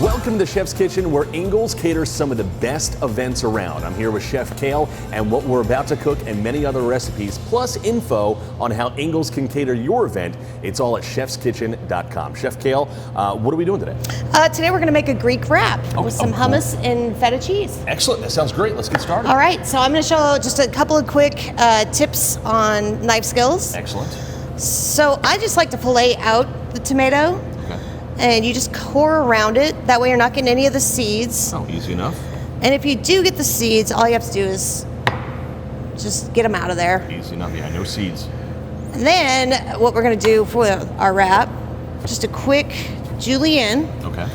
Welcome to Chef's Kitchen, where Ingles caters some of the best events around. I'm here with Chef Kale, and what we're about to cook and many other recipes, plus info on how Ingles can cater your event. It's all at chefskitchen.com. Chef Kale, what are we doing today? Today we're going to make a Greek wrap with some hummus and feta cheese. Excellent. That sounds great. Let's get started. All right, so I'm going to show just a couple of quick tips on knife skills. Excellent. So I just like to fillet out the tomato. And you just core around it. That way you're not getting any of the seeds. Oh, easy enough. And if you do get the seeds, all you have to do is just get them out of there. Easy enough, yeah, no seeds. And then what we're gonna do for our wrap, just a quick julienne. Okay.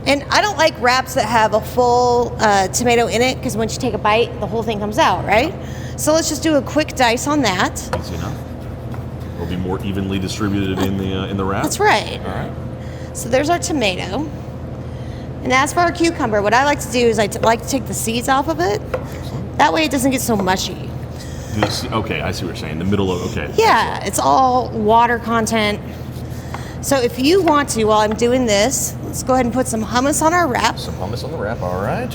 And I don't like wraps that have a full tomato in it, because once you take a bite, the whole thing comes out, right? So let's just do a quick dice on that. Easy enough. It'll be more evenly distributed in the wrap. That's right. All right. So there's our tomato. And as for our cucumber, what I like to do is I like to take the seeds off of it. Excellent. That way it doesn't get so mushy. Okay, I see what you're saying. The middle of, okay. Yeah, it's all water content. So if you want to, while I'm doing this, let's go ahead and put some hummus on our wrap. Some hummus on the wrap, all right.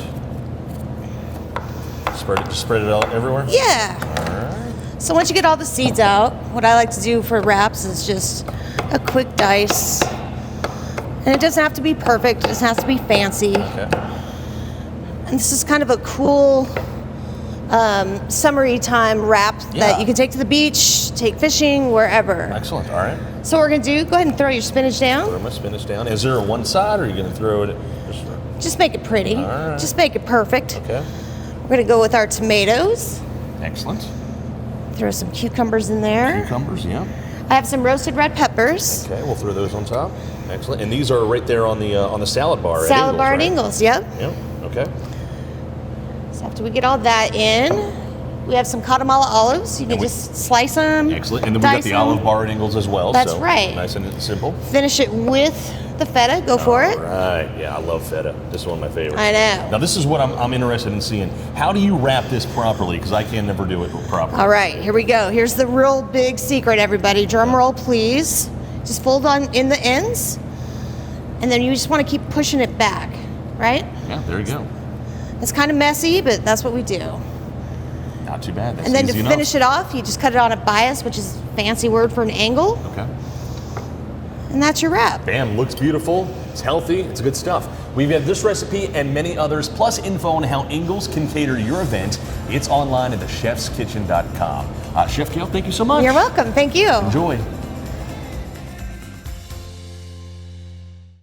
Spread it out everywhere? Yeah. All right. So once you get all the seeds out, what I like to do for wraps is just a quick dice. And it doesn't have to be perfect, it just has to be fancy. Okay. And this is kind of a cool summery time wrap that you can take to the beach, take fishing, wherever. Excellent, all right. So what we're gonna do, go ahead and throw your spinach down. Throw my spinach down. Is there a one side, or are you gonna throw it? Just make it pretty. All right. Just make it perfect. Okay. We're gonna go with our tomatoes. Excellent. Throw some cucumbers in there. Cucumbers, yeah. I have some roasted red peppers. Okay, we'll throw those on top. Excellent. And these are right there on the salad bar. Salad bar at right? Ingles, yep. Yep. Okay. So after we get all that in, we have some Guatemala olives. You can just slice them. Excellent. And then we got the olive bar at Ingles as well. That's so right. Nice and simple. Finish it with the feta. Go for it. All right. Yeah, I love feta. This is one of my favorites. I know. Now this is what I'm interested in seeing. How do you wrap this properly? Because I can never do it properly. All right, here we go. Here's the real big secret, everybody. Drum roll, please. Just fold on in the ends, and then you just want to keep pushing it back, right? Yeah, there you go. It's kind of messy, but that's what we do. Not too bad. That's and then to easy finish it off, you just cut it on a bias, which is a fancy word for an angle. Okay. And that's your wrap. Bam, looks beautiful, it's healthy, it's good stuff. We've got this recipe and many others, plus info on how Ingles can cater your event. It's online at thechefskitchen.com. Chef Kale, thank you so much. You're welcome, thank you. Enjoy.